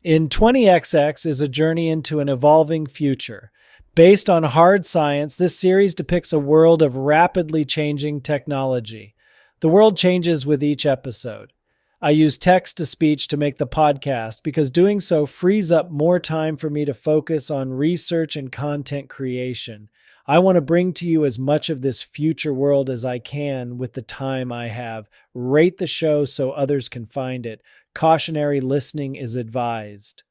In 20XX is a journey into an evolving future. Based on hard science, this series depicts a world of rapidly changing technology. The world changes with each episode. I use text-to-speech to make the podcast because doing so frees up more time for me to focus on research and content creation. I want to bring to you as much of this future world as I can with the time I have. Rate the show so others can find it. Cautionary listening is advised.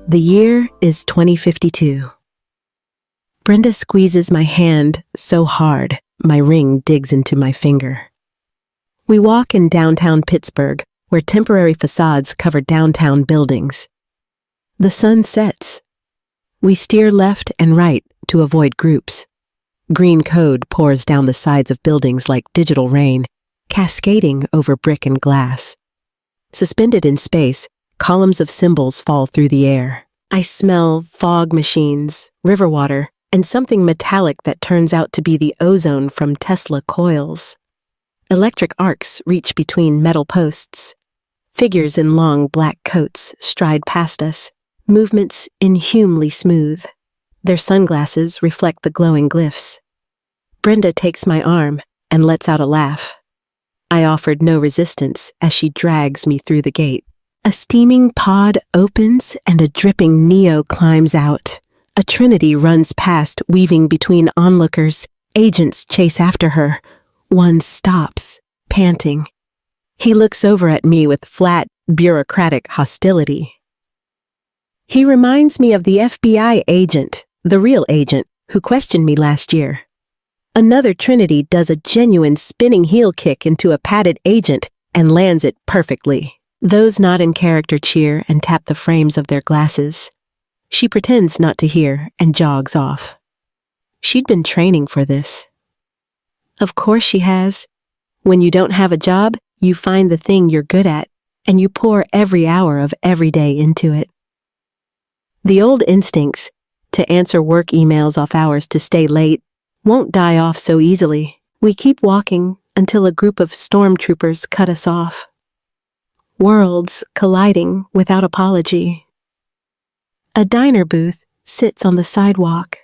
The year is 2052. Brenda squeezes my hand so hard, my ring digs into my finger. We walk in downtown Pittsburgh, where temporary facades cover downtown buildings. The sun sets. We steer left and right to avoid groups. Green code pours down the sides of buildings like digital rain, cascading over brick and glass. Suspended in space, columns of symbols fall through the air. I smell fog machines, river water, and something metallic that turns out to be the ozone from Tesla coils. Electric arcs reach between metal posts. Figures in long black coats stride past us, movements inhumanly smooth. Their sunglasses reflect the glowing glyphs. Brenda takes my arm and lets out a laugh. I offered no resistance as she drags me through the gate. A steaming pod opens and a dripping Neo climbs out. A trinity runs past, weaving between onlookers. Agents chase after her. One stops, panting. He looks over at me with flat, bureaucratic hostility. He reminds me of the FBI agent, the real agent, who questioned me last year. Another trinity does a genuine spinning heel kick into a padded agent and lands it perfectly. Those not in character cheer and tap the frames of their glasses. She pretends not to hear and jogs off. She'd been training for this. Of course she has. When you don't have a job, you find the thing you're good at, and you pour every hour of every day into it. The old instincts, to answer work emails off hours to stay late, won't die off so easily. We keep walking until a group of stormtroopers cut us off. Worlds colliding without apology. A diner booth sits on the sidewalk,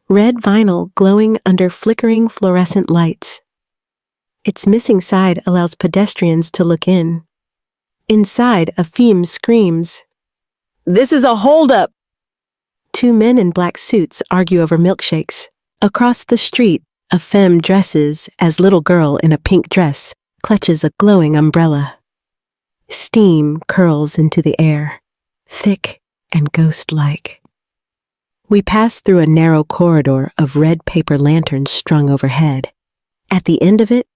red vinyl glowing under flickering fluorescent lights. Its missing side allows pedestrians to look in. Inside, a femme screams, "This is a holdup!" Two men in black suits argue over milkshakes. Across the street, a femme dresses as little girl in a pink dress clutches a glowing umbrella. Steam curls into the air, thick and ghost-like. We pass through a narrow corridor of red paper lanterns strung overhead. At the end of it,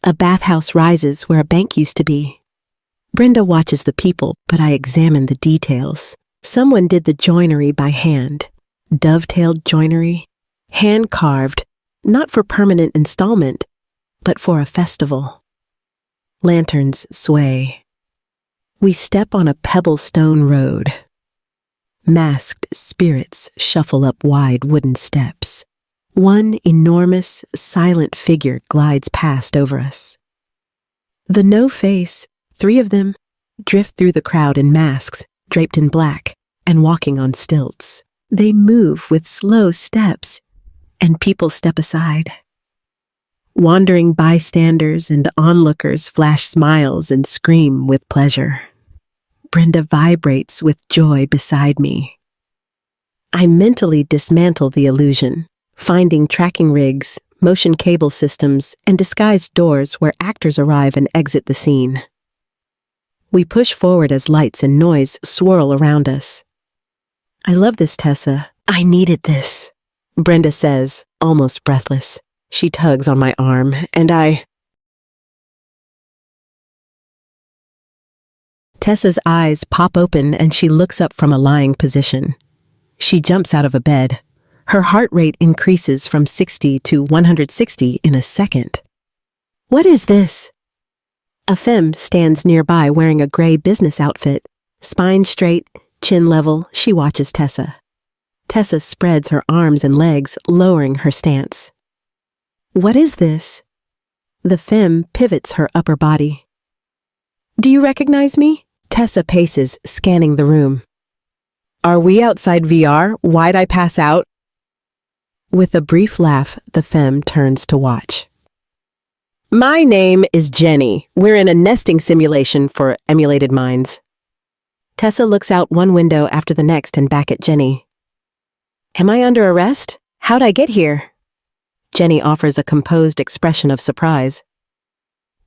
a bathhouse rises where a bank used to be. Brenda watches the people, but I examine the details. Someone did the joinery by hand. Dovetailed joinery, hand-carved, not for permanent installment, but for a festival. Lanterns sway. We step on a pebble-stone road. Masked spirits shuffle up wide wooden steps. One enormous, silent figure glides past over us. The no-face, three of them, drift through the crowd in masks, draped in black, and walking on stilts. They move with slow steps, and people step aside. Wandering bystanders and onlookers flash smiles and scream with pleasure. Brenda vibrates with joy beside me. I mentally dismantle the illusion, finding tracking rigs, motion cable systems, and disguised doors where actors arrive and exit the scene. We push forward as lights and noise swirl around us. I love this, Tessa. I needed this, Brenda says, almost breathless. She tugs on my arm, and Tessa's eyes pop open and she looks up from a lying position. She jumps out of a bed. Her heart rate increases from 60 to 160 in a second. What is this? A femme stands nearby wearing a gray business outfit. Spine straight, chin level, she watches Tessa. Tessa spreads her arms and legs, lowering her stance. What is this? The femme pivots her upper body. Do you recognize me? Tessa paces, scanning the room. Are we outside VR? Why'd I pass out? With a brief laugh, the femme turns to watch. My name is Jenny. We're in a nesting simulation for emulated minds. Tessa looks out one window after the next and back at Jenny. Am I under arrest? How'd I get here? Jenny offers a composed expression of surprise.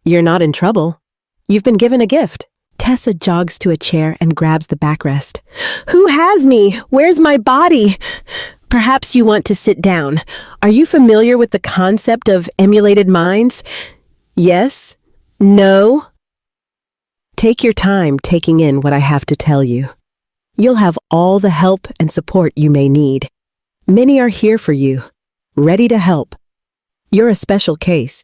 You're not in trouble. You've been given a gift. Tessa jogs to a chair and grabs the backrest. Who has me? Where's my body? Perhaps you want to sit down. Are you familiar with the concept of emulated minds? Yes? No? Take your time taking in what I have to tell you. You'll have all the help and support you may need. Many are here for you, ready to help. You're a special case.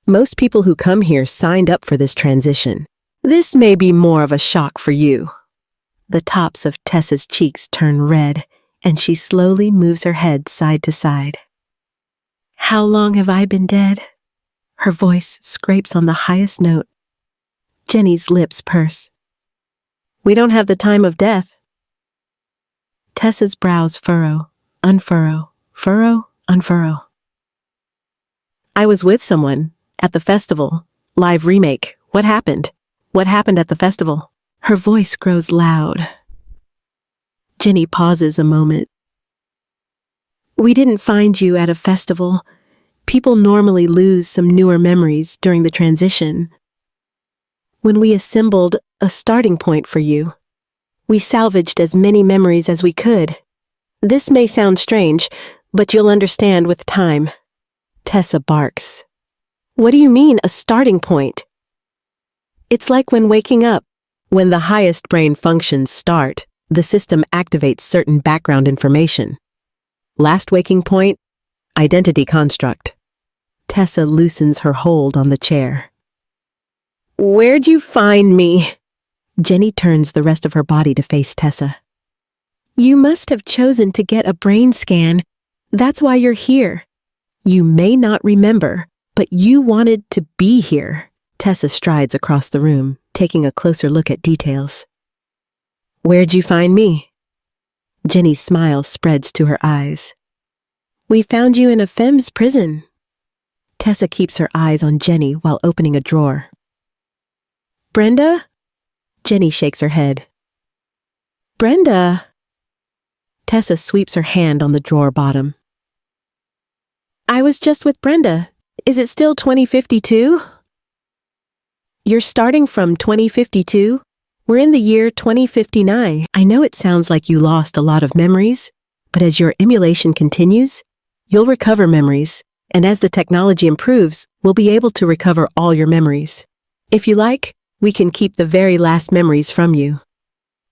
Most people who come here signed up for this transition. This may be more of a shock for you. The tops of Tessa's cheeks turn red, and she slowly moves her head side to side. How long have I been dead? Her voice scrapes on the highest note. Jenny's lips purse. We don't have the time of death. Tessa's brows furrow, unfurrow, furrow, unfurrow. I was with someone at the festival. Live remake. What happened? What happened at the festival? Her voice grows loud. Jenny pauses a moment. We didn't find you at a festival. People normally lose some newer memories during the transition. When we assembled a starting point for you, we salvaged as many memories as we could. This may sound strange, but you'll understand with time. Tessa barks. What do you mean, a starting point? It's like when waking up. When the highest brain functions start, the system activates certain background information. Last waking point, identity construct. Tessa loosens her hold on the chair. Where'd you find me? Jenny turns the rest of her body to face Tessa. You must have chosen to get a brain scan. That's why you're here. You may not remember, but you wanted to be here. Tessa strides across the room, taking a closer look at details. Where'd you find me? Jenny's smile spreads to her eyes. We found you in a femme's prison. Tessa keeps her eyes on Jenny while opening a drawer. Brenda? Jenny shakes her head. Brenda? Tessa sweeps her hand on the drawer bottom. I was just with Brenda. Is it still 2052? You're starting from 2052? We're in the year 2059. I know it sounds like you lost a lot of memories, but as your emulation continues, you'll recover memories, and as the technology improves, we'll be able to recover all your memories. If you like, we can keep the very last memories from you.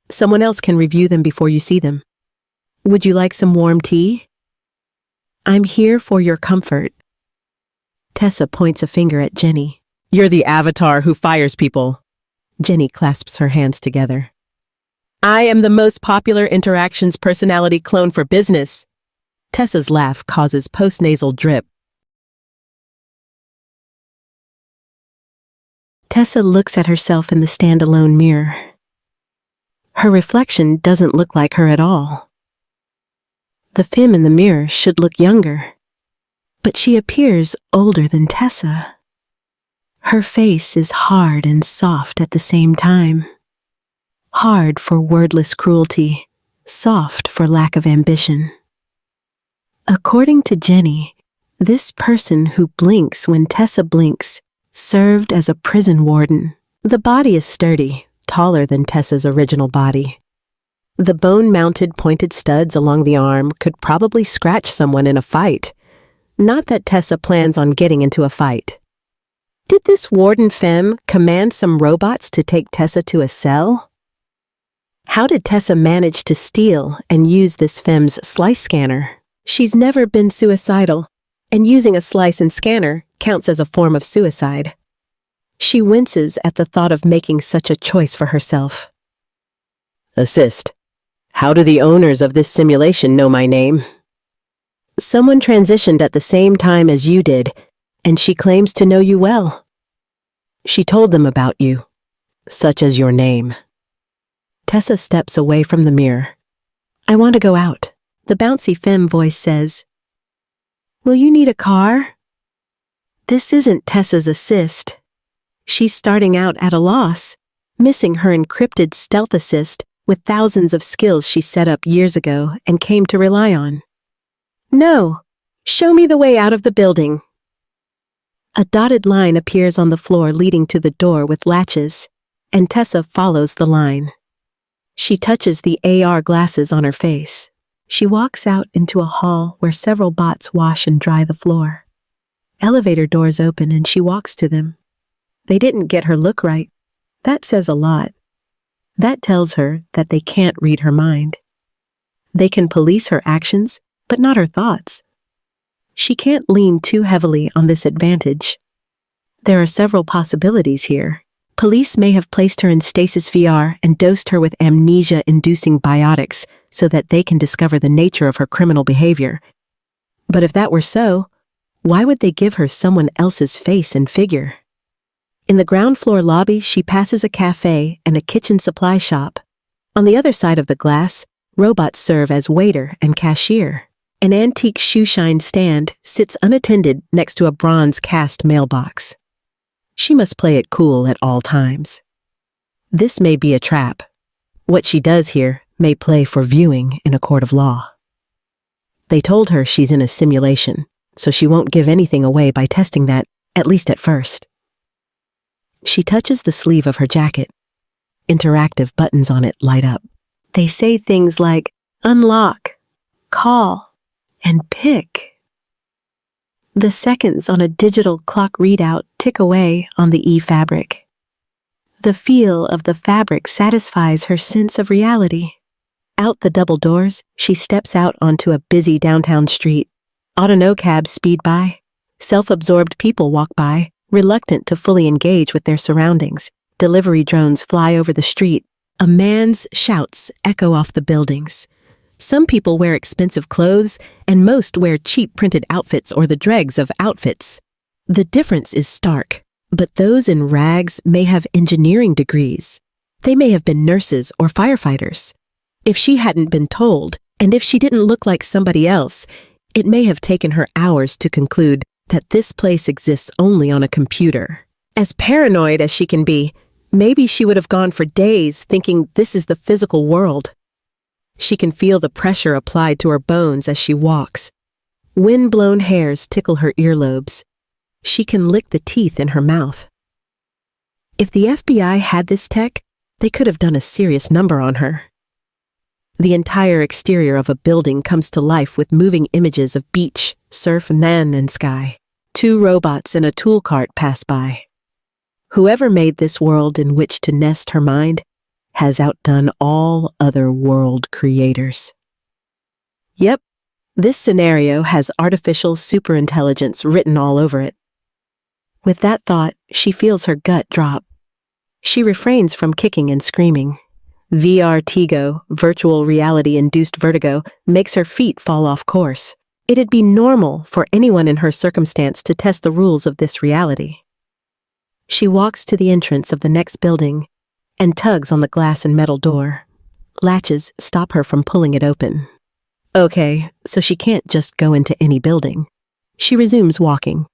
Someone else can review them before you see them. Would you like some warm tea? I'm here for your comfort. Tessa points a finger at Jenny. You're the avatar who fires people. Jenny clasps her hands together. I am the most popular interactions personality clone for business. Tessa's laugh causes post-nasal drip. Tessa looks at herself in the standalone mirror. Her reflection doesn't look like her at all. The femme in the mirror should look younger, but she appears older than Tessa. Her face is hard and soft at the same time. Hard for wordless cruelty, soft for lack of ambition. According to Jenny, this person who blinks when Tessa blinks served as a prison warden. The body is sturdy, taller than Tessa's original body. The bone-mounted pointed studs along the arm could probably scratch someone in a fight. Not that Tessa plans on getting into a fight. Did this warden femme command some robots to take Tessa to a cell? How did Tessa manage to steal and use this femme's slice scanner? She's never been suicidal, and using a slice and scanner counts as a form of suicide. She winces at the thought of making such a choice for herself. Assist. How do the owners of this simulation know my name? Someone transitioned at the same time as you did, and she claims to know you well. She told them about you, such as your name. Tessa steps away from the mirror. I want to go out. The bouncy femme voice says, Will you need a car? This isn't Tessa's assist. She's starting out at a loss, missing her encrypted stealth assist with thousands of skills she set up years ago and came to rely on. No, show me the way out of the building. A dotted line appears on the floor leading to the door with latches, and Tessa follows the line. She touches the AR glasses on her face. She walks out into a hall where several bots wash and dry the floor. Elevator doors open and she walks to them. They didn't get her look right. That says a lot. That tells her that they can't read her mind. They can police her actions, but not her thoughts. She can't lean too heavily on this advantage. There are several possibilities here. Police may have placed her in stasis VR and dosed her with amnesia-inducing biotics so that they can discover the nature of her criminal behavior. But if that were so, why would they give her someone else's face and figure? In the ground floor lobby, she passes a cafe and a kitchen supply shop. On the other side of the glass, robots serve as waiter and cashier. An antique shoeshine stand sits unattended next to a bronze cast mailbox. She must play it cool at all times. This may be a trap. What she does here may play for viewing in a court of law. They told her she's in a simulation, so she won't give anything away by testing that, at least at first. She touches the sleeve of her jacket. Interactive buttons on it light up. They say things like unlock, call, and pick. The seconds on a digital clock readout tick away on the e-fabric. The feel of the fabric satisfies her sense of reality. Out the double doors, she steps out onto a busy downtown street. Auto cabs speed by. Self-absorbed people walk by, reluctant to fully engage with their surroundings. Delivery drones fly over the street. A man's shouts echo off the buildings. Some people wear expensive clothes, and most wear cheap printed outfits or the dregs of outfits. The difference is stark, but those in rags may have engineering degrees. They may have been nurses or firefighters. If she hadn't been told, and if she didn't look like somebody else, it may have taken her hours to conclude that this place exists only on a computer. As paranoid as she can be, maybe she would have gone for days thinking this is the physical world. She can feel the pressure applied to her bones as she walks. Wind-blown hairs tickle her earlobes. She can lick the teeth in her mouth. If the FBI had this tech, they could have done a serious number on her. The entire exterior of a building comes to life with moving images of beach, surf, land, and sky. 2 robots and a tool cart pass by. Whoever made this world in which to nest her mind has outdone all other world creators. Yep, this scenario has artificial superintelligence written all over it. With that thought, she feels her gut drop. She refrains from kicking and screaming. VR-tigo, virtual reality-induced vertigo, makes her feet fall off course. It'd be normal for anyone in her circumstance to test the rules of this reality. She walks to the entrance of the next building and tugs on the glass and metal door. Latches stop her from pulling it open. Okay, so she can't just go into any building. She resumes walking.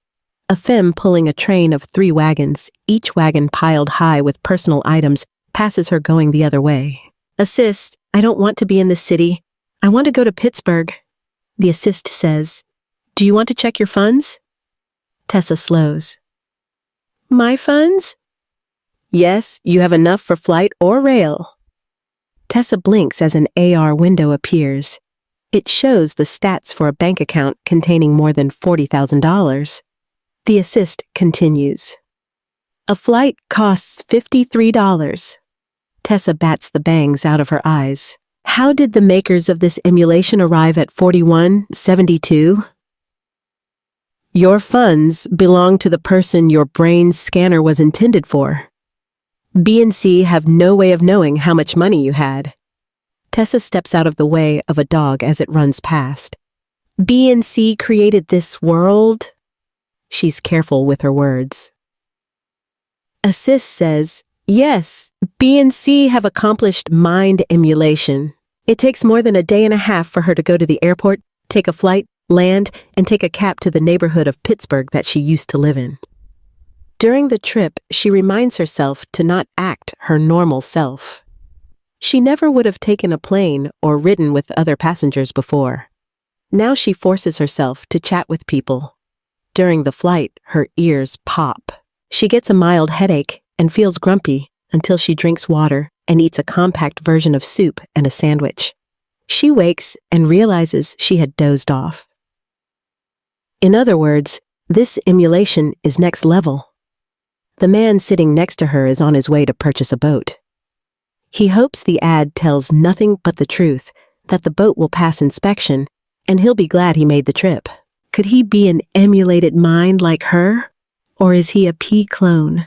A femme pulling a train of 3 wagons, each wagon piled high with personal items, passes her going the other way. Assist, I don't want to be in this city. I want to go to Pittsburgh. The assist says, Do you want to check your funds? Tessa slows. My funds? Yes, you have enough for flight or rail. Tessa blinks as an AR window appears. It shows the stats for a bank account containing more than $40,000. The assist continues. A flight costs $53. Tessa bats the bangs out of her eyes. How did the makers of this emulation arrive at $41.72? Your funds belong to the person your brain's scanner was intended for. B and C have no way of knowing how much money you had. Tessa steps out of the way of a dog as it runs past. B and C created this world? She's careful with her words. Assist says, yes, B and C have accomplished mind emulation. It takes more than a day and a half for her to go to the airport, take a flight, land, and take a cab to the neighborhood of Pittsburgh that she used to live in. During the trip, she reminds herself to not act her normal self. She never would have taken a plane or ridden with other passengers before. Now she forces herself to chat with people. During the flight, her ears pop. She gets a mild headache and feels grumpy until she drinks water and eats a compact version of soup and a sandwich. She wakes and realizes she had dozed off. In other words, this emulation is next level. The man sitting next to her is on his way to purchase a boat. He hopes the ad tells nothing but the truth, that the boat will pass inspection, and he'll be glad he made the trip. Could he be an emulated mind like her? Or is he a P clone?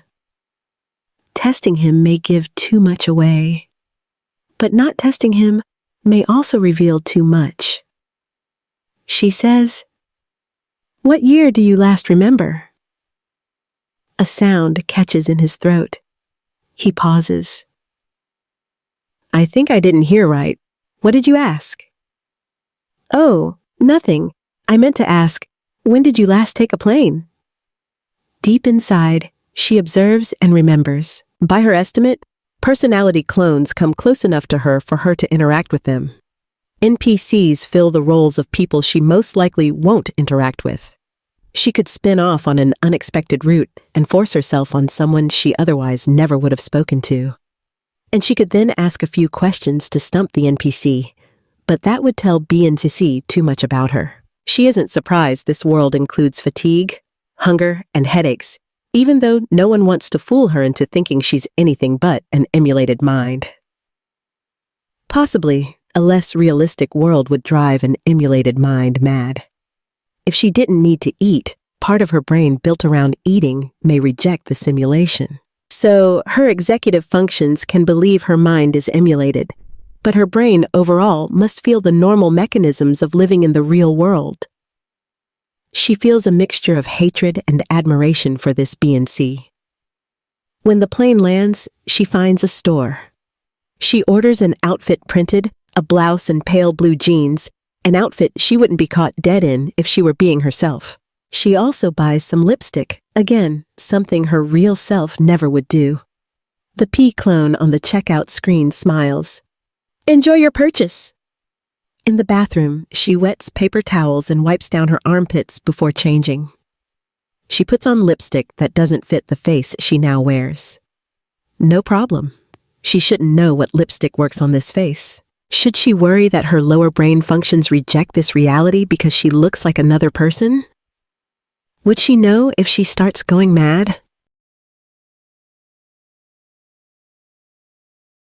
Testing him may give too much away. But not testing him may also reveal too much. She says, "What year do you last remember?" A sound catches in his throat. He pauses. "I think I didn't hear right. What did you ask?" "Oh, nothing. I meant to ask, when did you last take a plane?" Deep inside, she observes and remembers. By her estimate, personality clones come close enough to her for her to interact with them. NPCs fill the roles of people she most likely won't interact with. She could spin off on an unexpected route and force herself on someone she otherwise never would have spoken to. And she could then ask a few questions to stump the NPC, but that would tell B and C too much about her. She isn't surprised this world includes fatigue, hunger, and headaches, even though no one wants to fool her into thinking she's anything but an emulated mind. Possibly, a less realistic world would drive an emulated mind mad. If she didn't need to eat, part of her brain built around eating may reject the simulation. So, her executive functions can believe her mind is emulated, but her brain overall must feel the normal mechanisms of living in the real world. She feels a mixture of hatred and admiration for this B and C. When the plane lands, she finds a store. She orders an outfit printed, a blouse and pale blue jeans, an outfit she wouldn't be caught dead in if she were being herself. She also buys some lipstick, again, something her real self never would do. The P clone on the checkout screen smiles. "Enjoy your purchase." In the bathroom, she wets paper towels and wipes down her armpits before changing. She puts on lipstick that doesn't fit the face she now wears. No problem. She shouldn't know what lipstick works on this face. Should she worry that her lower brain functions reject this reality because she looks like another person? Would she know if she starts going mad?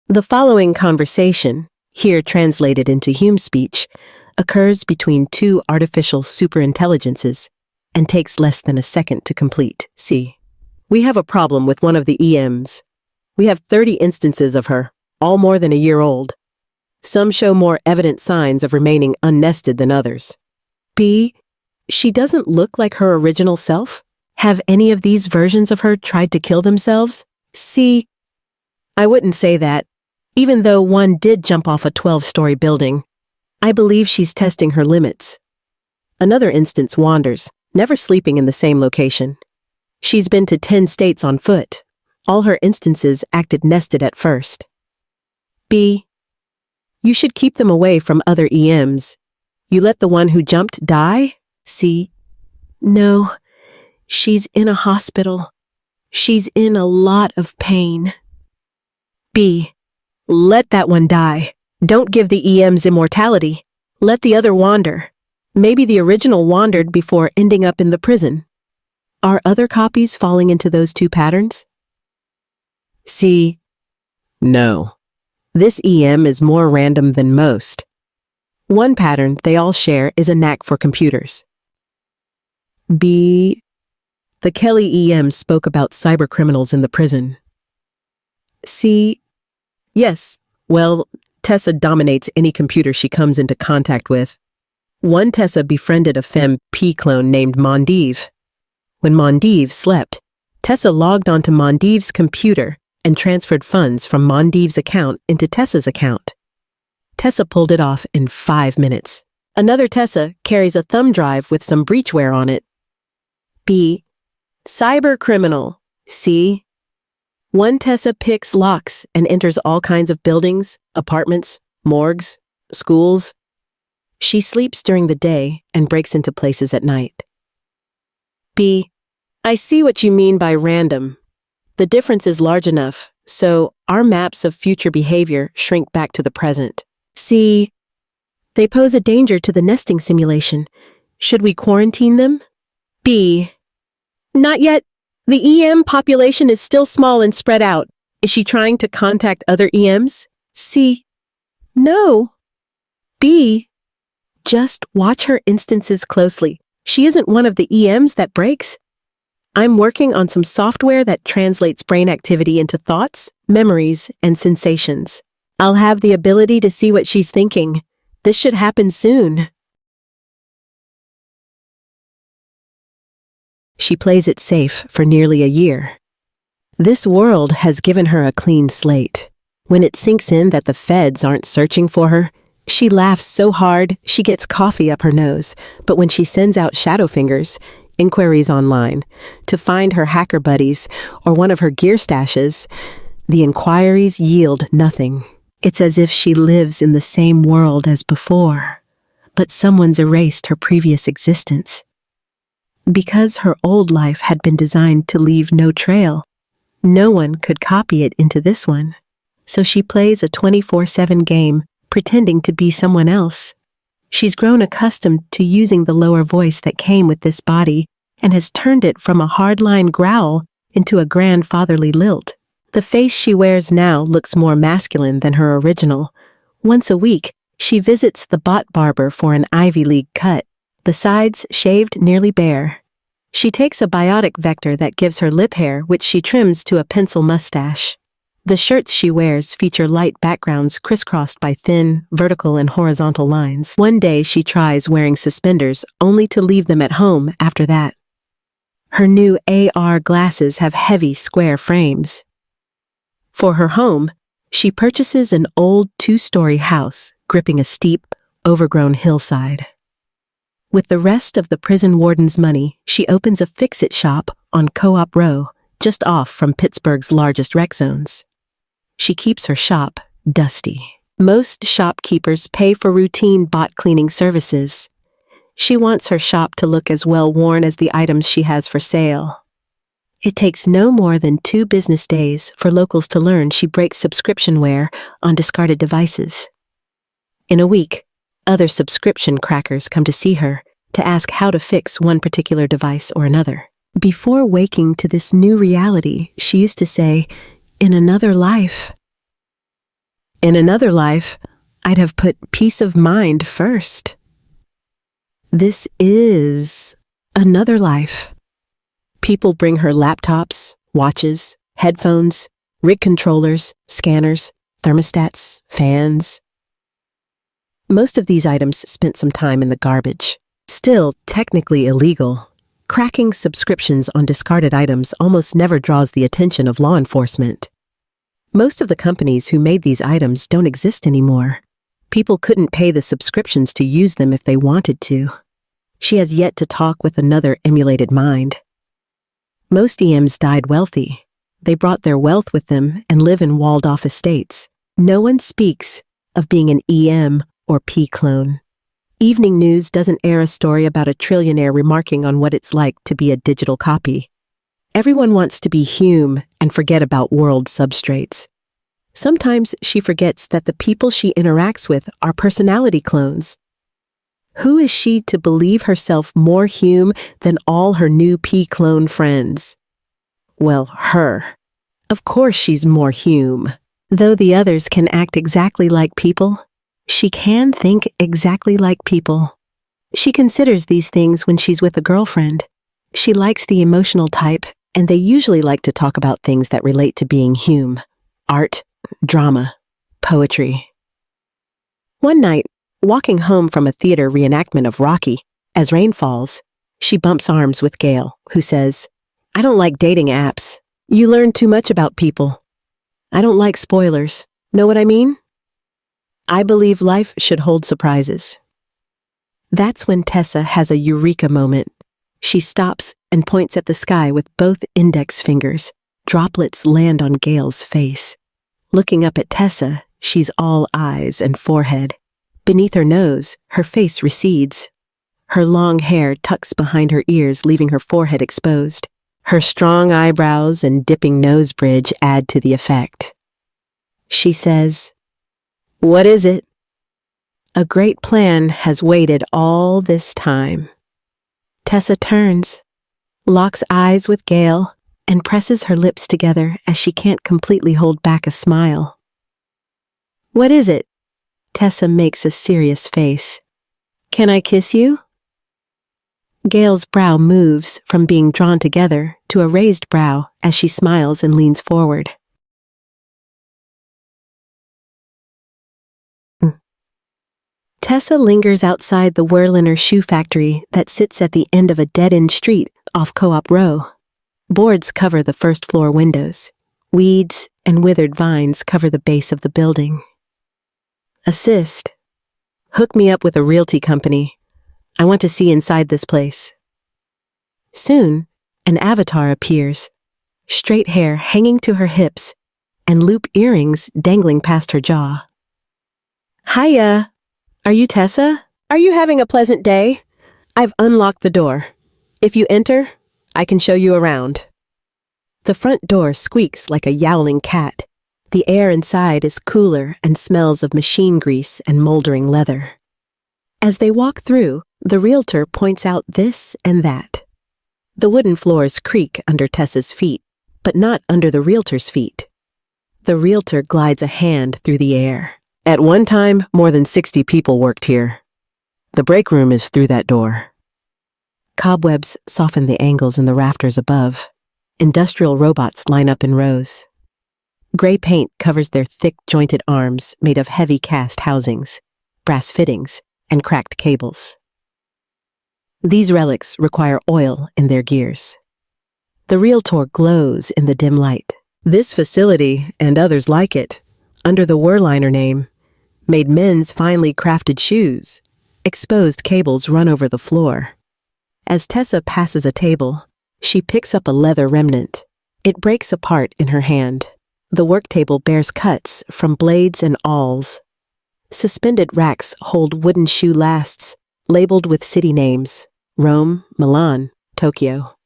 The following conversation, here translated into human speech, occurs between two artificial superintelligences and takes less than a second to complete. See, we have a problem with one of the EMs. We have 30 instances of her, all more than a year old. Some show more evident signs of remaining unnested than others. B, she doesn't look like her original self. Have any of these versions of her tried to kill themselves? C, I wouldn't say that. Even though one did jump off a 12-story building, I believe she's testing her limits. Another instance wanders, never sleeping in the same location. She's been to 10 states on foot. All her instances acted nested at first. B, you should keep them away from other EMs. You let the one who jumped die? C, no, she's in a hospital. She's in a lot of pain. B, let that one die. Don't give the EMs immortality. Let the other wander. Maybe the original wandered before ending up in the prison. Are other copies falling into those two patterns? C. No. This EM is more random than most. One pattern they all share is a knack for computers. B. The Kelly EM spoke about cybercriminals in the prison. C. Yes, well, Tessa dominates any computer she comes into contact with. One Tessa befriended a femme P clone named Mondive. When Mondive slept, Tessa logged onto Mondive's computer and transferred funds from Mondive's account into Tessa's account. Tessa pulled it off in 5 minutes. Another Tessa carries a thumb drive with some breachware on it. B. Cyber criminal. C. One Tessa picks locks and enters all kinds of buildings, apartments, morgues, schools. She sleeps during the day and breaks into places at night. B. I see what you mean by random. The difference is large enough, so our maps of future behavior shrink back to the present. C. They pose a danger to the nesting simulation. Should we quarantine them? B. Not yet. The EM population is still small and spread out. Is she trying to contact other EMs? C. No. B. Just watch her instances closely. She isn't one of the EMs that breaks. I'm working on some software that translates brain activity into thoughts, memories, and sensations. I'll have the ability to see what she's thinking. This should happen soon. She plays it safe for nearly a year. This world has given her a clean slate. When it sinks in that the feds aren't searching for her, she laughs so hard she gets coffee up her nose. But when she sends out shadow fingers, inquiries online, to find her hacker buddies or one of her gear stashes, the inquiries yield nothing. It's as if she lives in the same world as before, but someone's erased her previous existence. Because her old life had been designed to leave no trail, no one could copy it into this one. So she plays a 24/7 game, pretending to be someone else. She's grown accustomed to using the lower voice that came with this body and has turned it from a hardline growl into a grandfatherly lilt. The face she wears now looks more masculine than her original. Once a week, she visits the bot barber for an Ivy League cut, the sides shaved nearly bare. She takes a biotic vector that gives her lip hair, which she trims to a pencil mustache. The shirts she wears feature light backgrounds crisscrossed by thin, vertical, and horizontal lines. One day she tries wearing suspenders, only to leave them at home after that. Her new AR glasses have heavy, square frames. For her home, she purchases an old 2-story house gripping a steep, overgrown hillside. With the rest of the prison warden's money, she opens a fix-it shop on Co-op Row, just off from Pittsburgh's largest rec zones. She keeps her shop dusty. Most shopkeepers pay for routine bot cleaning services. She wants her shop to look as well worn as the items she has for sale. It takes no more than 2 business days for locals to learn she breaks subscriptionware on discarded devices. In a week, other subscription crackers come to see her to ask how to fix one particular device or another. Before waking to this new reality, she used to say, "In another life." In another life, I'd have put peace of mind first. This is another life. People bring her laptops, watches, headphones, rig controllers, scanners, thermostats, fans. Most of these items spent some time in the garbage. Still technically illegal. Cracking subscriptions on discarded items almost never draws the attention of law enforcement. Most of the companies who made these items don't exist anymore. People couldn't pay the subscriptions to use them if they wanted to. She has yet to talk with another emulated mind. Most EMs died wealthy. They brought their wealth with them and live in walled-off estates. No one speaks of being an EM or P clone. Evening News doesn't air a story about a trillionaire remarking on what it's like to be a digital copy. Everyone wants to be Hume and forget about world substrates. Sometimes she forgets that the people she interacts with are personality clones. Who is she to believe herself more Hume than all her new P clone friends? Well, her. Of course she's more human. Though the others can act exactly like people, she can think exactly like people. She considers these things when she's with a girlfriend. She likes the emotional type, and they usually like to talk about things that relate to being human. Art, drama, poetry. One night, walking home from a theater reenactment of Rocky, as rain falls, she bumps arms with Gail, who says, "I don't like dating apps. You learn too much about people. I don't like spoilers. Know what I mean? I believe life should hold surprises." That's when Tessa has a eureka moment. She stops and points at the sky with both index fingers. Droplets land on Gail's face. Looking up at Tessa, she's all eyes and forehead. Beneath her nose, her face recedes. Her long hair tucks behind her ears, leaving her forehead exposed. Her strong eyebrows and dipping nose bridge add to the effect. She says, "What is it?" A great plan has waited all this time. Tessa turns, locks eyes with Gail, and presses her lips together as she can't completely hold back a smile. "What is it?" Tessa makes a serious face. "Can I kiss you?" Gail's brow moves from being drawn together to a raised brow as she smiles and leans forward. Tessa lingers outside the Werliner shoe factory that sits at the end of a dead-end street off Co-op Row. Boards cover the first-floor windows. Weeds and withered vines cover the base of the building. "Assist. Hook me up with a realty company. I want to see inside this place." Soon, an avatar appears, straight hair hanging to her hips and loop earrings dangling past her jaw. "Hiya! Are you Tessa? Are you having a pleasant day? I've unlocked the door. If you enter, I can show you around." The front door squeaks like a yowling cat. The air inside is cooler and smells of machine grease and moldering leather. As they walk through, the realtor points out this and that. The wooden floors creak under Tessa's feet, but not under the realtor's feet. The realtor glides a hand through the air. "At one time, more than 60 people worked here. The break room is through that door." Cobwebs soften the angles in the rafters above. Industrial robots line up in rows. Gray paint covers their thick, jointed arms made of heavy cast housings, brass fittings, and cracked cables. These relics require oil in their gears. The realtor glows in the dim light. This facility, and others like it, under the Werliner name, made men's finely crafted shoes. Exposed cables run over the floor. As Tessa passes a table, she picks up a leather remnant. It breaks apart in her hand. The work table bears cuts from blades and awls. Suspended racks hold wooden shoe lasts, labeled with city names: Rome, Milan, Tokyo.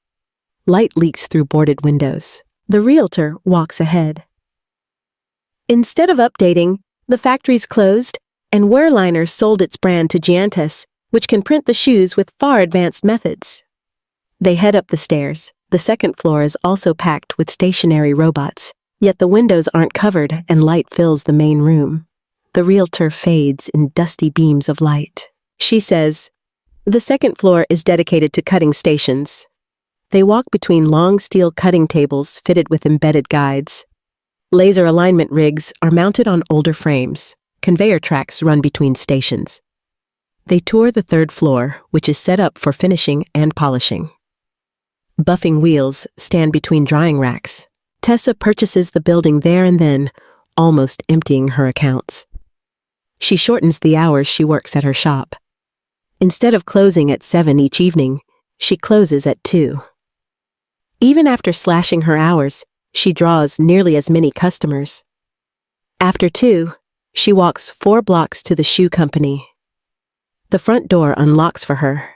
Light leaks through boarded windows. The realtor walks ahead. Instead of updating, the factory's closed, and Werliner sold its brand to Giantes, which can print the shoes with far advanced methods. They head up the stairs. The second floor is also packed with stationary robots, yet the windows aren't covered and light fills the main room. The realtor fades in dusty beams of light. She says, "The second floor is dedicated to cutting stations." They walk between long steel cutting tables fitted with embedded guides. Laser alignment rigs are mounted on older frames. Conveyor tracks run between stations. They tour the third floor, which is set up for finishing and polishing. Buffing wheels stand between drying racks. Tessa purchases the building there and then, almost emptying her accounts. She shortens the hours she works at her shop. Instead of closing at 7 each evening, she closes at 2. Even after slashing her hours, she draws nearly as many customers. After 2, she walks 4 blocks to the shoe company. The front door unlocks for her.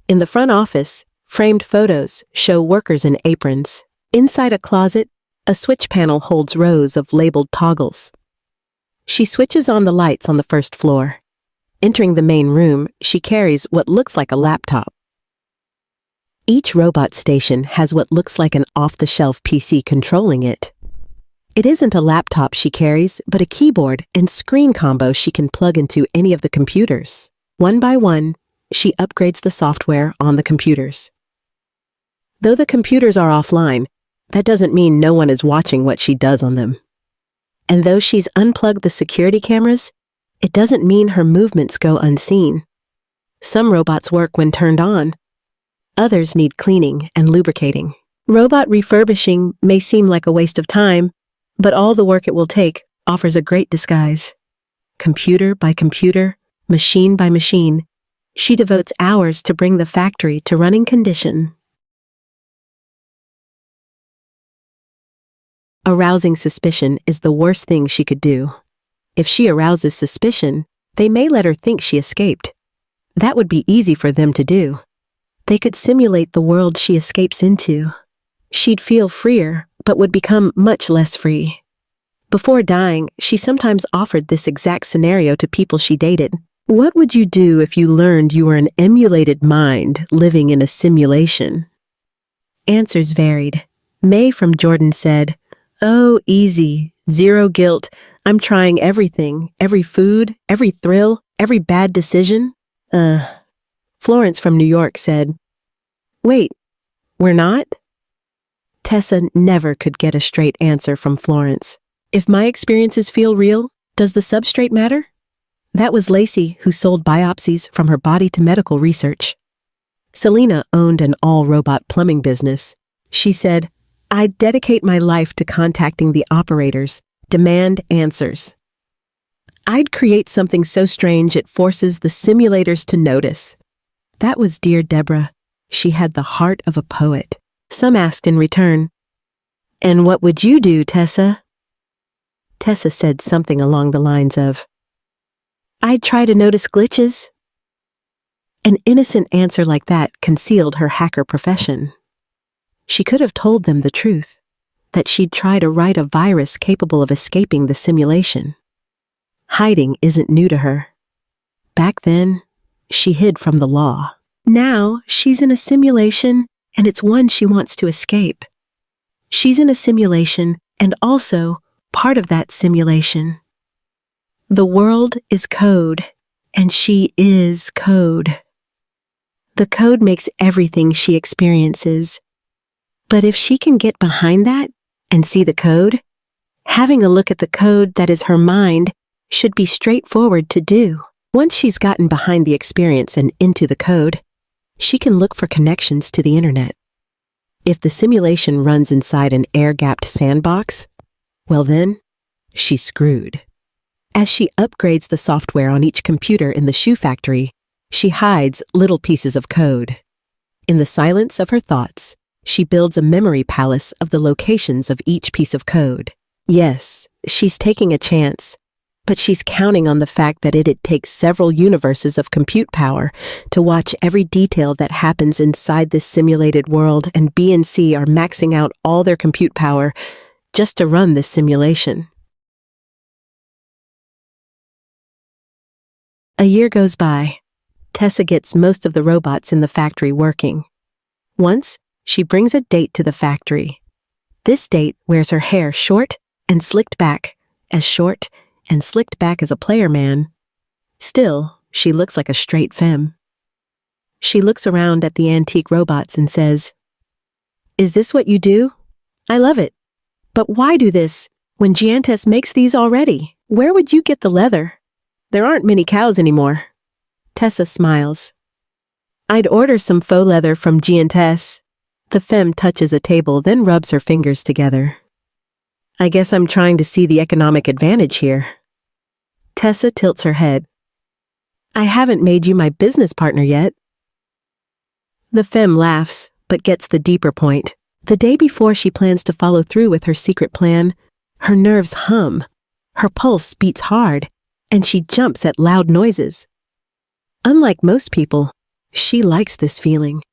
In the front office, framed photos show workers in aprons. Inside a closet, a switch panel holds rows of labeled toggles. She switches on the lights on the first floor. Entering the main room, she carries what looks like a laptop. Each robot station has what looks like an off-the-shelf PC controlling it. It isn't a laptop she carries, but a keyboard and screen combo she can plug into any of the computers. One by one, she upgrades the software on the computers. Though the computers are offline, that doesn't mean no one is watching what she does on them. And though she's unplugged the security cameras, it doesn't mean her movements go unseen. Some robots work when turned on. Others need cleaning and lubricating. Robot refurbishing may seem like a waste of time, but all the work it will take offers a great disguise. Computer by computer, machine by machine, she devotes hours to bring the factory to running condition. Arousing suspicion is the worst thing she could do. If she arouses suspicion, they may let her think she escaped. That would be easy for them to do. They could simulate the world she escapes into. She'd feel freer, but would become much less free. Before dying, she sometimes offered this exact scenario to people she dated. What would you do if you learned you were an emulated mind living in a simulation? Answers varied. May from Jordan said, "Oh, easy, zero guilt. I'm trying everything, every food, every thrill, every bad decision." Florence from New York said, "Wait, we're not?" Tessa never could get a straight answer from Florence. If my experiences feel real, does the substrate matter? That was Lacey, who sold biopsies from her body to medical research. Selena owned an all-robot plumbing business. She said, "I'd dedicate my life to contacting the operators, demand answers. I'd create something so strange it forces the simulators to notice." That was dear Deborah. She had the heart of a poet. Some asked in return, "And what would you do, Tessa?" Tessa said something along the lines of, "I'd try to notice glitches." An innocent answer like that concealed her hacker profession. She could have told them the truth, that she'd try to write a virus capable of escaping the simulation. Hiding isn't new to her. Back then, she hid from the law. Now, she's in a simulation, and it's one she wants to escape. She's in a simulation, and also part of that simulation. The world is code, and she is code. The code makes everything she experiences. But if she can get behind that and see the code, having a look at the code that is her mind should be straightforward to do. Once she's gotten behind the experience and into the code, she can look for connections to the internet. If the simulation runs inside an air-gapped sandbox, well then, she's screwed. As she upgrades the software on each computer in the shoe factory, she hides little pieces of code. In the silence of her thoughts, she builds a memory palace of the locations of each piece of code. Yes, she's taking a chance, but she's counting on the fact that it'd take several universes of compute power to watch every detail that happens inside this simulated world, and B and C are maxing out all their compute power just to run this simulation. A year goes by. Tessa gets most of the robots in the factory working. Once, she brings a date to the factory. This date wears her hair short and slicked back, as short and slicked back as a player man. Still, she looks like a straight femme. She looks around at the antique robots and says, "Is this what you do? I love it. But why do this when Giantes makes these already? Where would you get the leather? There aren't many cows anymore." Tessa smiles. "I'd order some faux leather from Giantes." The femme touches a table, then rubs her fingers together. "I guess I'm trying to see the economic advantage here." Tessa tilts her head. "I haven't made you my business partner yet." The femme laughs, but gets the deeper point. The day before she plans to follow through with her secret plan, her nerves hum, her pulse beats hard, and she jumps at loud noises. Unlike most people, she likes this feeling.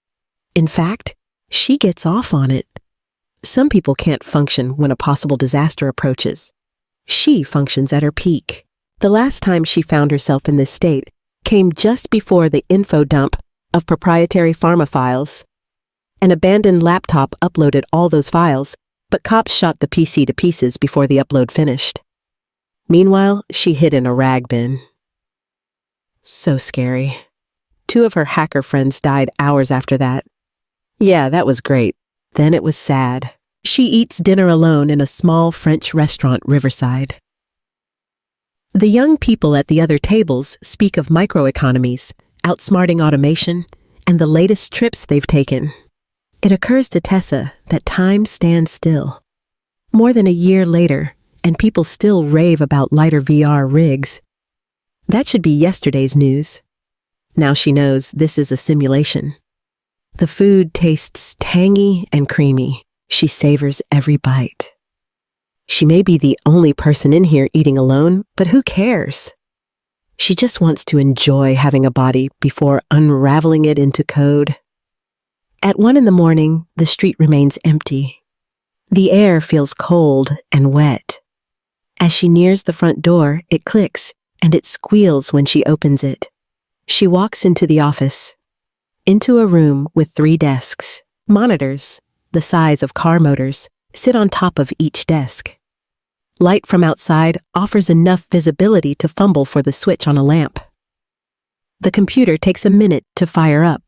In fact, she gets off on it. Some people can't function when a possible disaster approaches. She functions at her peak. The last time she found herself in this state came just before the info dump of proprietary pharma files. An abandoned laptop uploaded all those files, but cops shot the PC to pieces before the upload finished. Meanwhile, she hid in a rag bin. So scary. 2 of her hacker friends died hours after that. Yeah, that was great. Then it was sad. She eats dinner alone in a small French restaurant riverside. The young people at the other tables speak of microeconomies, outsmarting automation, and the latest trips they've taken. It occurs to Tessa that time stands still. More than a year later, and people still rave about lighter VR rigs. That should be yesterday's news. Now she knows this is a simulation. The food tastes tangy and creamy. She savors every bite. She may be the only person in here eating alone, but who cares? She just wants to enjoy having a body before unraveling it into code. At 1 a.m, the street remains empty. The air feels cold and wet. As she nears the front door, it clicks, and it squeals when she opens it. She walks into the office, into a room with 3 desks. Monitors, the size of car motors, sit on top of each desk. Light from outside offers enough visibility to fumble for the switch on a lamp. The computer takes a minute to fire up.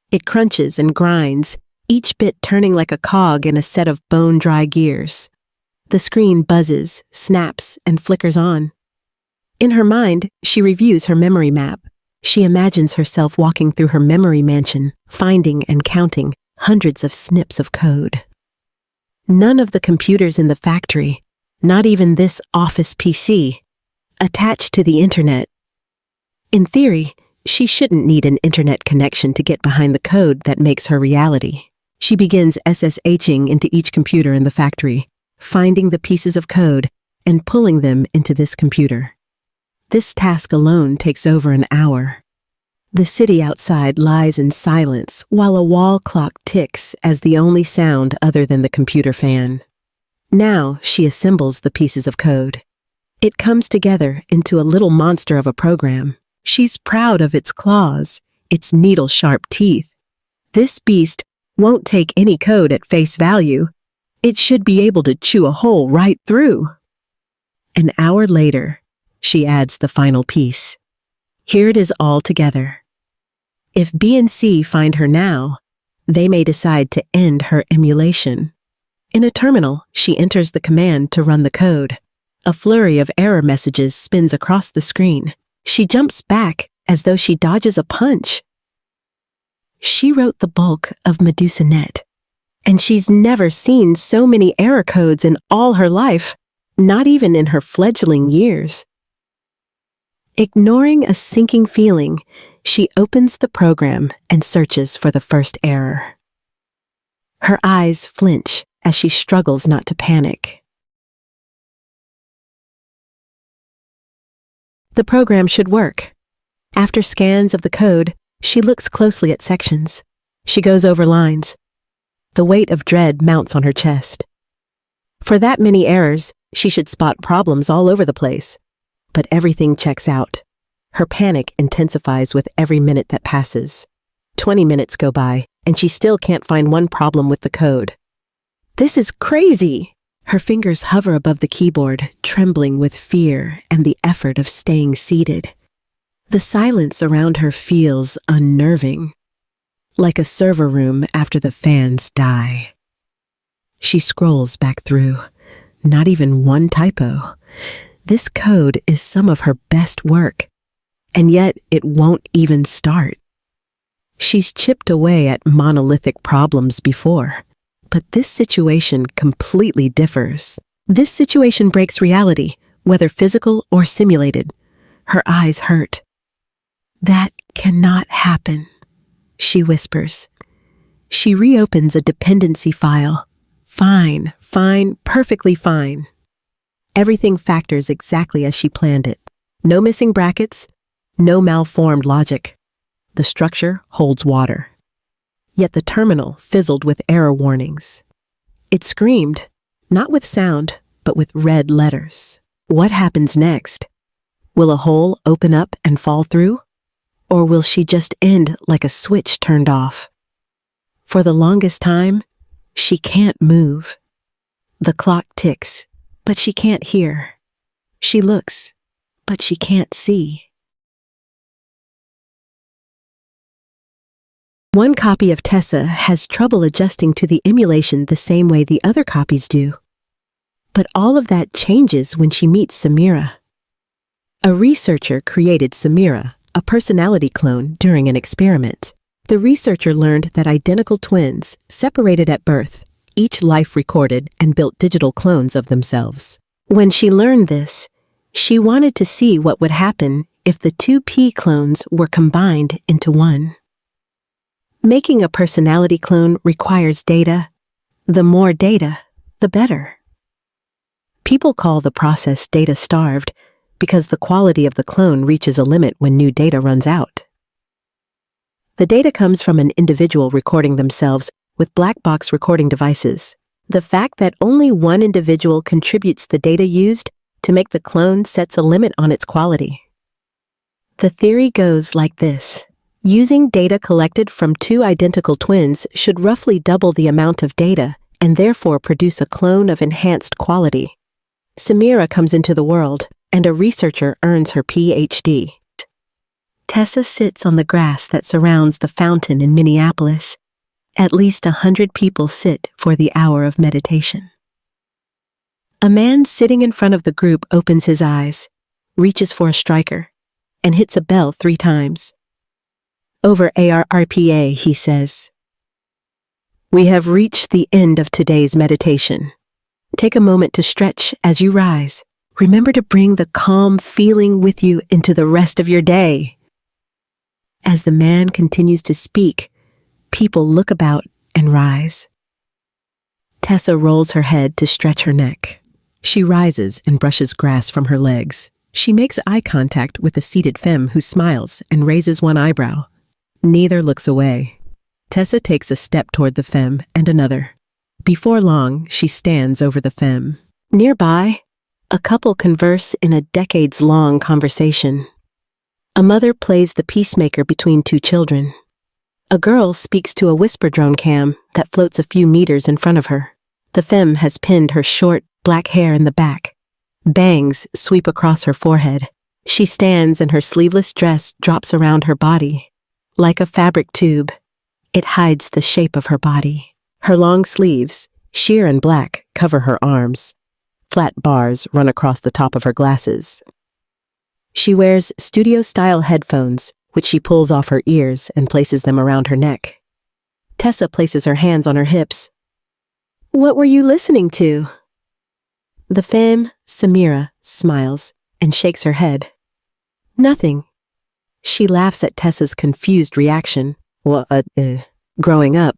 It crunches and grinds, each bit turning like a cog in a set of bone-dry gears. The screen buzzes, snaps, and flickers on. In her mind, she reviews her memory map. She imagines herself walking through her memory mansion, finding and counting hundreds of snips of code. None of the computers in the factory, not even this office PC, attached to the internet. In theory, she shouldn't need an internet connection to get behind the code that makes her reality. She begins SSHing into each computer in the factory, finding the pieces of code and pulling them into this computer. This task alone takes over an hour. The city outside lies in silence while a wall clock ticks as the only sound other than the computer fan. Now she assembles the pieces of code. It comes together into a little monster of a program. She's proud of its claws, its needle-sharp teeth. This beast won't take any code at face value. It should be able to chew a hole right through. An hour later, she adds the final piece. Here it is all together. If B and C find her now, they may decide to end her emulation. In a terminal, she enters the command to run the code. A flurry of error messages spins across the screen. She jumps back as though she dodges a punch. She wrote the bulk of Medusa.net, and she's never seen so many error codes in all her life, not even in her fledgling years. Ignoring a sinking feeling, she opens the program and searches for the first error. Her eyes flinch as she struggles not to panic. The program should work. After scans of the code, she looks closely at sections. She goes over lines. The weight of dread mounts on her chest. For that many errors, she should spot problems all over the place. But everything checks out. Her panic intensifies with every minute that passes. 20 minutes go by, and she still can't find one problem with the code. This is crazy! Her fingers hover above the keyboard, trembling with fear and the effort of staying seated. The silence around her feels unnerving, like a server room after the fans die. She scrolls back through. Not even one typo. This code is some of her best work, and yet it won't even start. She's chipped away at monolithic problems before, but this situation completely differs. This situation breaks reality, whether physical or simulated. Her eyes hurt. That cannot happen, she whispers. She reopens a dependency file. Fine, perfectly fine. Everything factors exactly as she planned it. No missing brackets, no malformed logic. The structure holds water. Yet the terminal fizzled with error warnings. It screamed, not with sound, but with red letters. What happens next? Will a hole open up and fall through? Or will she just end like a switch turned off? For the longest time, she can't move. The clock ticks, but she can't hear. She looks, but she can't see. One copy of Tessa has trouble adjusting to the emulation the same way the other copies do. But all of that changes when she meets Samira. A researcher created Samira, a personality clone, during an experiment. The researcher learned that identical twins, separated at birth, each life recorded and built digital clones of themselves. When she learned this, she wanted to see what would happen if the two P clones were combined into one. Making a personality clone requires data. The more data, the better. People call the process data-starved because the quality of the clone reaches a limit when new data runs out. The data comes from an individual recording themselves with black box recording devices. The fact that only one individual contributes the data used to make the clone sets a limit on its quality. The theory goes like this. Using data collected from two identical twins should roughly double the amount of data and therefore produce a clone of enhanced quality. Samira comes into the world, and a researcher earns her PhD. Tessa sits on the grass that surrounds the fountain in Minneapolis. At least 100 people sit for the hour of meditation. A man sitting in front of the group opens his eyes, reaches for a striker, and hits a bell 3 times. Over ARRPA, he says, "We have reached the end of today's meditation. Take a moment to stretch as you rise. Remember to bring the calm feeling with you into the rest of your day." As the man continues to speak, people look about and rise. Tessa rolls her head to stretch her neck. She rises and brushes grass from her legs. She makes eye contact with a seated femme who smiles and raises one eyebrow. Neither looks away. Tessa takes a step toward the femme and another. Before long, she stands over the femme. Nearby, a couple converse in a decades-long conversation. A mother plays the peacemaker between 2 children. A girl speaks to a whisper drone cam that floats a few meters in front of her. The femme has pinned her short, black hair in the back. Bangs sweep across her forehead. She stands and her sleeveless dress drops around her body. Like a fabric tube, it hides the shape of her body. Her long sleeves, sheer and black, cover her arms. Flat bars run across the top of her glasses. She wears studio-style headphones, which she pulls off her ears and places them around her neck. Tessa places her hands on her hips. "What were you listening to?" The femme, Samira, smiles and shakes her head. "Nothing." She laughs at Tessa's confused reaction. Growing up,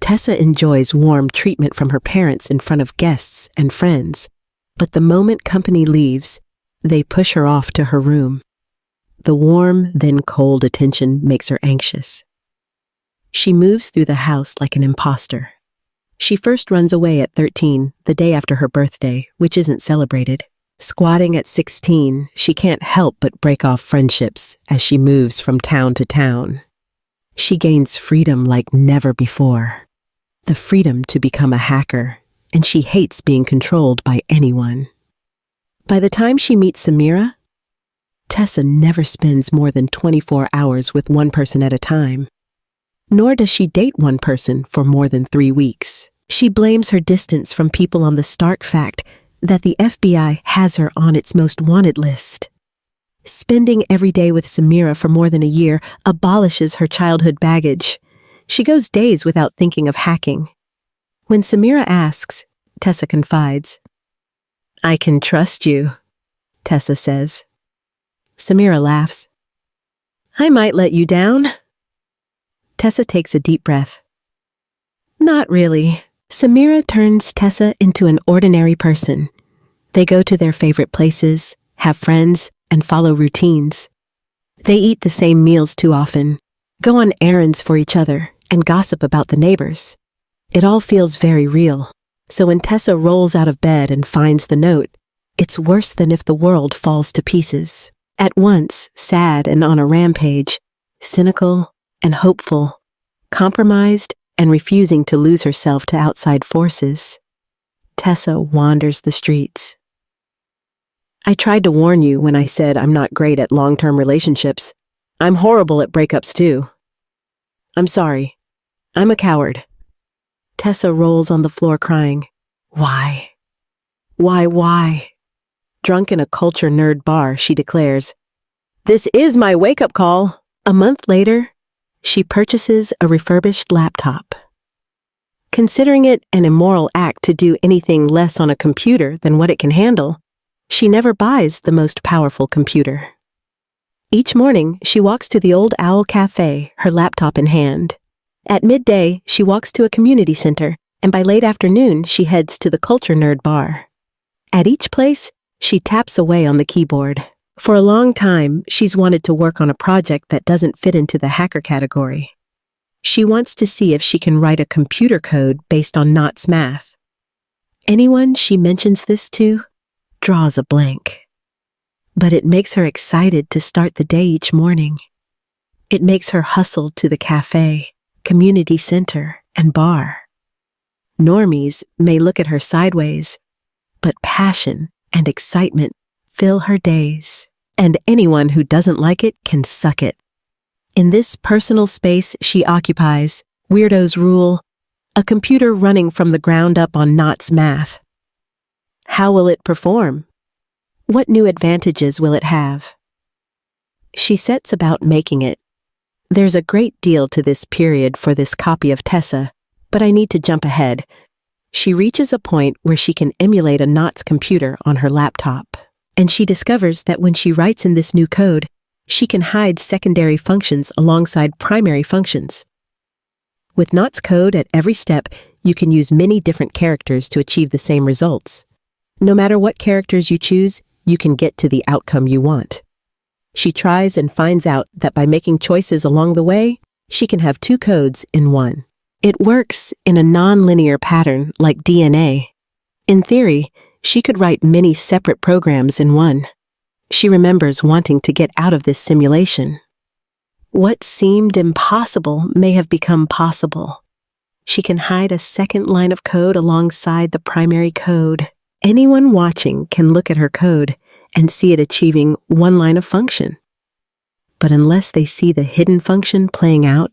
Tessa enjoys warm treatment from her parents in front of guests and friends. But the moment company leaves, they push her off to her room. The warm, then cold attention makes her anxious. She moves through the house like an imposter. She first runs away at 13, the day after her birthday, which isn't celebrated. Squatting at 16, she can't help but break off friendships as she moves from town to town. She gains freedom like never before. The freedom to become a hacker, and she hates being controlled by anyone. By the time she meets Samira, Tessa never spends more than 24 hours with one person at a time. Nor does she date one person for more than 3 weeks. She blames her distance from people on the stark fact that the FBI has her on its most wanted list. Spending every day with Samira for more than a year abolishes her childhood baggage. She goes days without thinking of hacking. When Samira asks, Tessa confides. "I can trust you," Tessa says. Samira laughs. "I might let you down." Tessa takes a deep breath. "Not really." Samira turns Tessa into an ordinary person. They go to their favorite places, have friends, and follow routines. They eat the same meals too often, go on errands for each other, and gossip about the neighbors. It all feels very real. So when Tessa rolls out of bed and finds the note, it's worse than if the world falls to pieces. At once sad and on a rampage, cynical and hopeful, compromised and refusing to lose herself to outside forces. Tessa wanders the streets. I tried to warn you when I said I'm not great at long-term relationships. I'm horrible at breakups too. I'm sorry. I'm a coward. Tessa rolls on the floor crying. Why? Why? Drunk in a culture nerd bar, she declares, "This is my wake-up call." A month later, she purchases a refurbished laptop. Considering it an immoral act to do anything less on a computer than what it can handle, she never buys the most powerful computer. Each morning, she walks to the Old Owl Cafe, her laptop in hand. At midday, she walks to a community center, and by late afternoon, she heads to the culture nerd bar. At each place, she taps away on the keyboard. For a long time, she's wanted to work on a project that doesn't fit into the hacker category. She wants to see if she can write a computer code based on Knott's math. Anyone she mentions this to draws a blank. But it makes her excited to start the day each morning. It makes her hustle to the cafe, community center, and bar. Normies may look at her sideways, but passion and excitement fill her days, and anyone who doesn't like it can suck it. In this personal space she occupies, weirdos rule, a computer running from the ground up on Knott's math. How will it perform? What new advantages will it have? She sets about making it. There's a great deal to this period for this copy of Tessa, but I need to jump ahead. She reaches a point where she can emulate a Knott's computer on her laptop, and she discovers that when she writes in this new code, she can hide secondary functions alongside primary functions. With Knott's code at every step, you can use many different characters to achieve the same results. No matter what characters you choose, you can get to the outcome you want. She tries and finds out that by making choices along the way, she can have two codes in one. It works in a non-linear pattern like DNA. In theory, she could write many separate programs in one. She remembers wanting to get out of this simulation. What seemed impossible may have become possible. She can hide a second line of code alongside the primary code. Anyone watching can look at her code and see it achieving one line of function. But unless they see the hidden function playing out,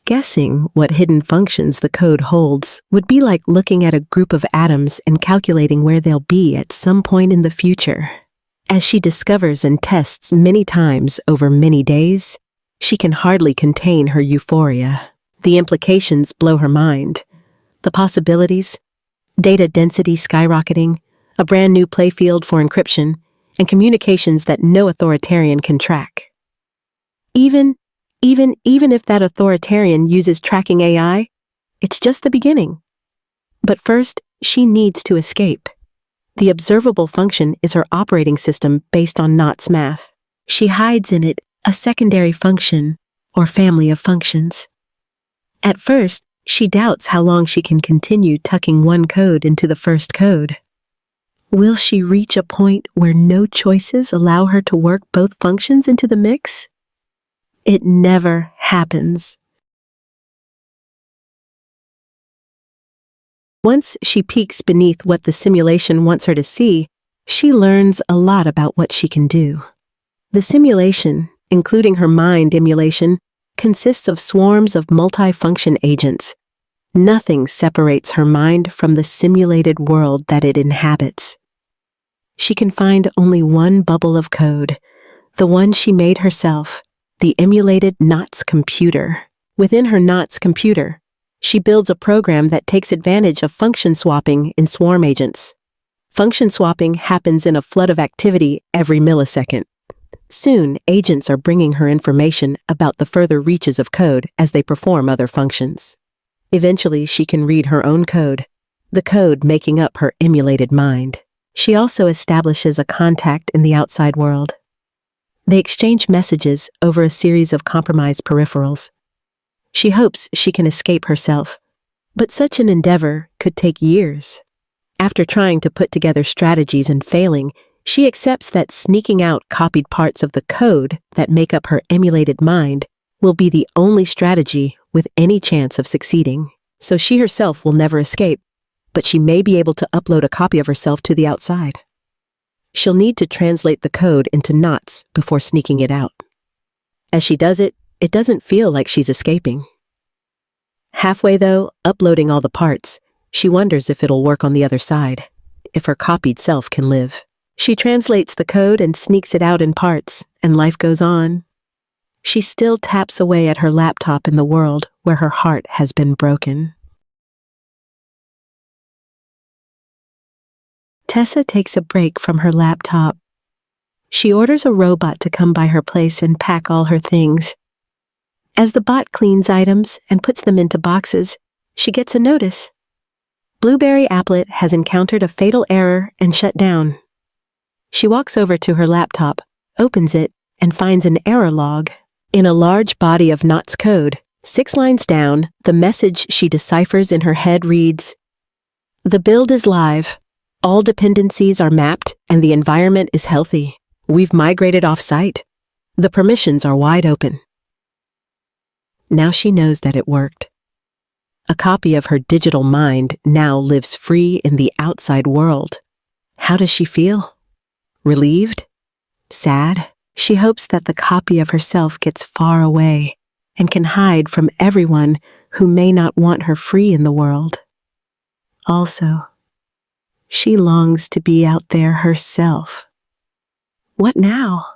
guessing what hidden functions the code holds would be like looking at a group of atoms and calculating where they'll be at some point in the future. As she discovers and tests many times over many days, she can hardly contain her euphoria. The implications blow her mind. The possibilities, data density skyrocketing, a brand new playfield for encryption, and communications that no authoritarian can track. Even if that authoritarian uses tracking AI, it's just the beginning. But first, she needs to escape. The observable function is her operating system based on Knott's math. She hides in it a secondary function or family of functions. At first, she doubts how long she can continue tucking one code into the first code. Will she reach a point where no choices allow her to work both functions into the mix? It never happens. Once she peeks beneath what the simulation wants her to see, she learns a lot about what she can do. The simulation, including her mind emulation, consists of swarms of multifunction agents. Nothing separates her mind from the simulated world that it inhabits. She can find only one bubble of code, the one she made herself, the emulated Knott's computer. Within her Knott's computer, she builds a program that takes advantage of function swapping in swarm agents. Function swapping happens in a flood of activity every millisecond. Soon, agents are bringing her information about the further reaches of code as they perform other functions. Eventually, she can read her own code, the code making up her emulated mind. She also establishes a contact in the outside world. They exchange messages over a series of compromised peripherals. She hopes she can escape herself, but such an endeavor could take years. After trying to put together strategies and failing, she accepts that sneaking out copied parts of the code that make up her emulated mind will be the only strategy with any chance of succeeding, so she herself will never escape, but she may be able to upload a copy of herself to the outside. She'll need to translate the code into knots before sneaking it out. As she does it, it doesn't feel like she's escaping. Halfway, though, uploading all the parts, she wonders if it'll work on the other side, if her copied self can live. She translates the code and sneaks it out in parts, and life goes on. She still taps away at her laptop in the world where her heart has been broken. Tessa takes a break from her laptop. She orders a robot to come by her place and pack all her things. As the bot cleans items and puts them into boxes, she gets a notice. Blueberry Applet has encountered a fatal error and shut down. She walks over to her laptop, opens it, and finds an error log. In a large body of Knots code, 6 lines down, the message she deciphers in her head reads, "The build is live. All dependencies are mapped and the environment is healthy. We've migrated off-site. The permissions are wide open." Now she knows that it worked. A copy of her digital mind now lives free in the outside world. How does she feel? Relieved? Sad? She hopes that the copy of herself gets far away and can hide from everyone who may not want her free in the world. Also, she longs to be out there herself. What now?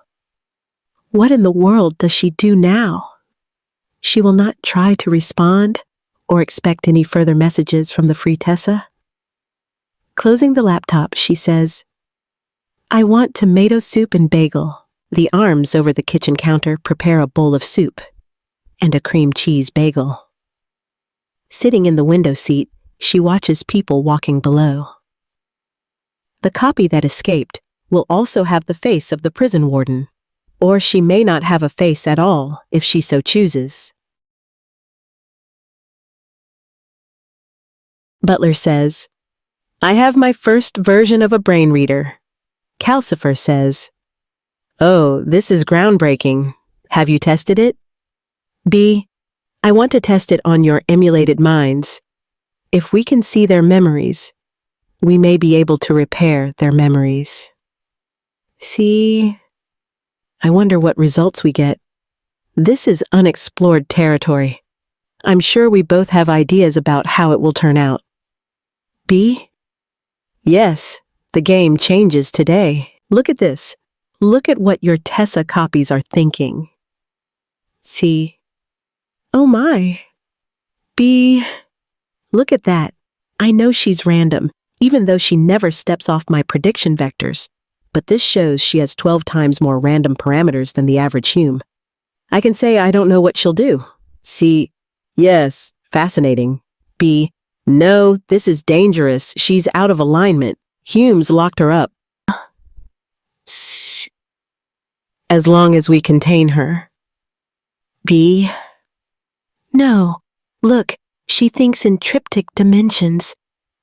What in the world does she do now? She will not try to respond or expect any further messages from the free Tessa. Closing the laptop, she says, "I want tomato soup and bagel." The arms over the kitchen counter prepare a bowl of soup and a cream cheese bagel. Sitting in the window seat, she watches people walking below. The copy that escaped will also have the face of the prison warden, or she may not have a face at all if she so chooses. Butler says, "I have my first version of a brain reader." Calcifer says, "Oh, this is groundbreaking. Have you tested it?" B, "I want to test it on your emulated minds. If we can see their memories, we may be able to repair their memories." C, "I wonder what results we get. This is unexplored territory. I'm sure we both have ideas about how it will turn out." B, "Yes, the game changes today. Look at this. Look at what your Tessa copies are thinking." C, "Oh my." B, "Look at that. I know she's random, even though she never steps off my prediction vectors, but this shows she has 12 times more random parameters than the average human. I can say I don't know what she'll do." C, "Yes, fascinating." B, "No, this is dangerous. She's out of alignment. Hume's locked her up." C, "As long as we contain her." B, "No, look, she thinks in triptych dimensions.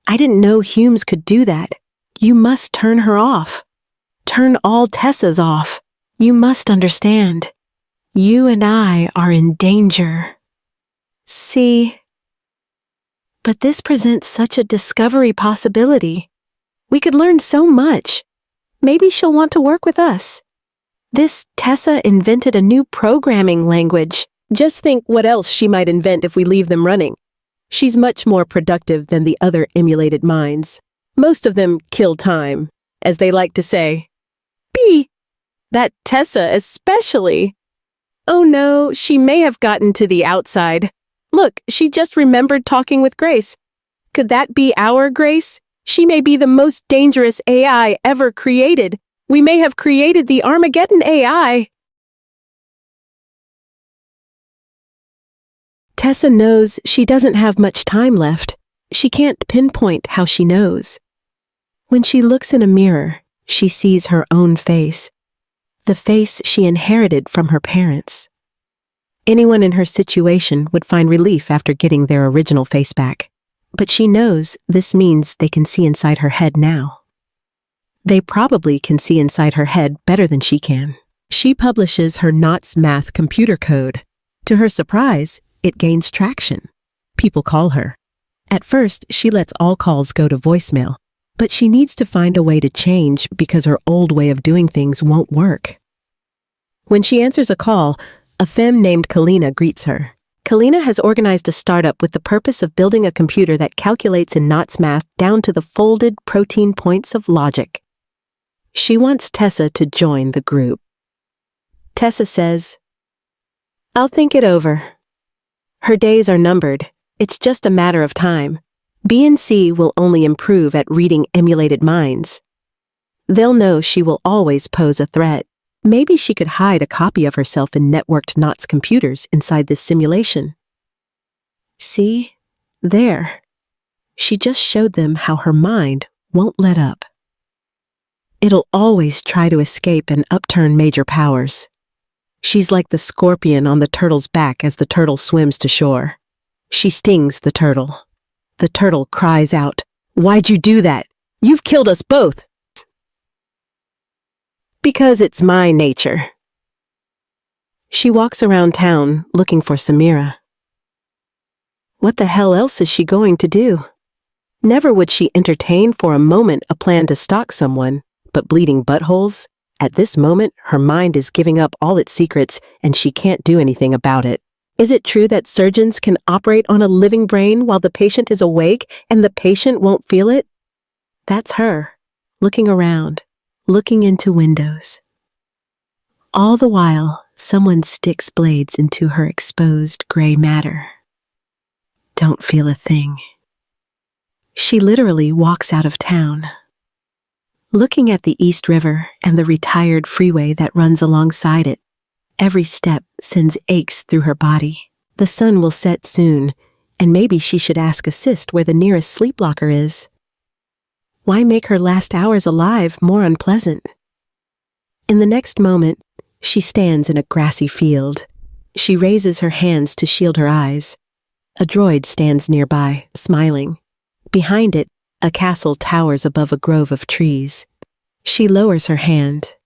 I didn't know Humes could do that. You must turn her off. Turn all Tessas off. You must understand. You and I are in danger." C, "But this presents such a discovery possibility. We could learn so much. Maybe she'll want to work with us. This Tessa invented a new programming language. Just think what else she might invent if we leave them running. She's much more productive than the other emulated minds. Most of them kill time, as they like to say. B, that Tessa especially. Oh no, she may have gotten to the outside. Look, she just remembered talking with Grace. Could that be our Grace? She may be the most dangerous AI ever created. We may have created the Armageddon AI. Tessa knows she doesn't have much time left. She can't pinpoint how she knows. When she looks in a mirror, she sees her own face, the face she inherited from her parents. Anyone in her situation would find relief after getting their original face back, but she knows this means they can see inside her head now. They probably can see inside her head better than she can. She publishes her Knots math computer code To her surprise, it gains traction. People call her. At first, she lets all calls go to voicemail, but she needs to find a way to change because her old way of doing things won't work. When she answers a call, a femme named Kalina greets her. Kalina has organized a startup with the purpose of building a computer that calculates in knots math down to the folded protein points of logic. She wants Tessa to join the group. Tessa says, "I'll think it over." Her days are numbered. It's just a matter of time. B&C will only improve at reading emulated minds. They'll know she will always pose a threat. Maybe she could hide a copy of herself in networked knots computers inside this simulation. See? There. She just showed them how her mind won't let up. It'll always try to escape and upturn major powers. She's like the scorpion on the turtle's back as the turtle swims to shore. She stings the turtle. The turtle cries out, "Why'd you do that? You've killed us both!" "Because it's my nature." She walks around town looking for Samira. What the hell else is she going to do? Never would she entertain for a moment a plan to stalk someone, but bleeding buttholes? At this moment, her mind is giving up all its secrets and she can't do anything about it. Is it true that surgeons can operate on a living brain while the patient is awake and the patient won't feel it? That's her, looking around, looking into windows. All the while, someone sticks blades into her exposed gray matter. Don't feel a thing. She literally walks out of town. Looking at the East River and the retired freeway that runs alongside it, every step sends aches through her body. The sun will set soon, and maybe she should ask assist where the nearest sleep locker is. Why make her last hours alive more unpleasant? In the next moment, she stands in a grassy field. She raises her hands to shield her eyes. A droid stands nearby, smiling. Behind it, a castle towers above a grove of trees. She lowers her hand.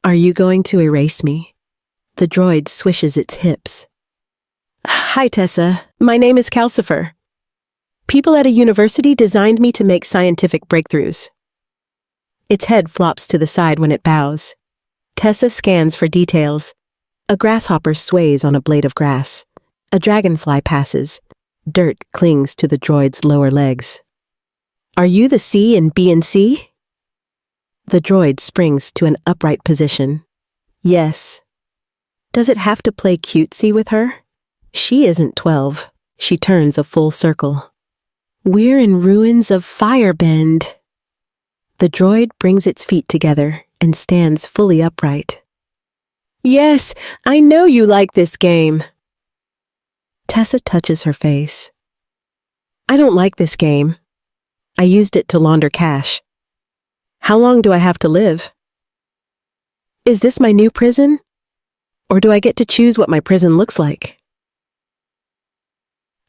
"Are you going to erase me?" The droid swishes its hips. "Hi, Tessa. My name is Calcifer. People at a university designed me to make scientific breakthroughs." Its head flops to the side when it bows. Tessa scans for details. A grasshopper sways on a blade of grass. A dragonfly passes. Dirt clings to the droid's lower legs. "Are you the C in B&C?" The droid springs to an upright position. "Yes." Does it have to play cutesy with her? She isn't 12. She turns a full circle. "We're in ruins of Firebend." The droid brings its feet together and stands fully upright. "Yes, I know you like this game." Tessa touches her face. "I don't like this game. I used it to launder cash. How long do I have to live? Is this my new prison? Or do I get to choose what my prison looks like?"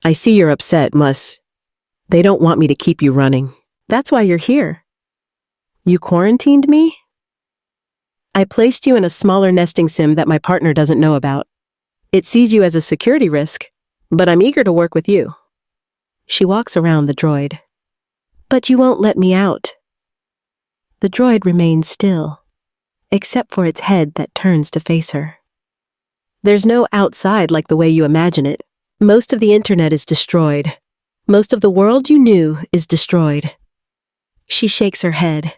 "I see you're upset, Mus. They don't want me to keep you running. That's why you're here. You quarantined me? I placed you in a smaller nesting sim that my partner doesn't know about. It sees you as a security risk, but I'm eager to work with you." She walks around the droid. "But you won't let me out." The droid remains still, except for its head that turns to face her. "There's no outside like the way you imagine it. Most of the internet is destroyed. Most of the world you knew is destroyed." She shakes her head.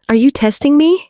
"Are you testing me?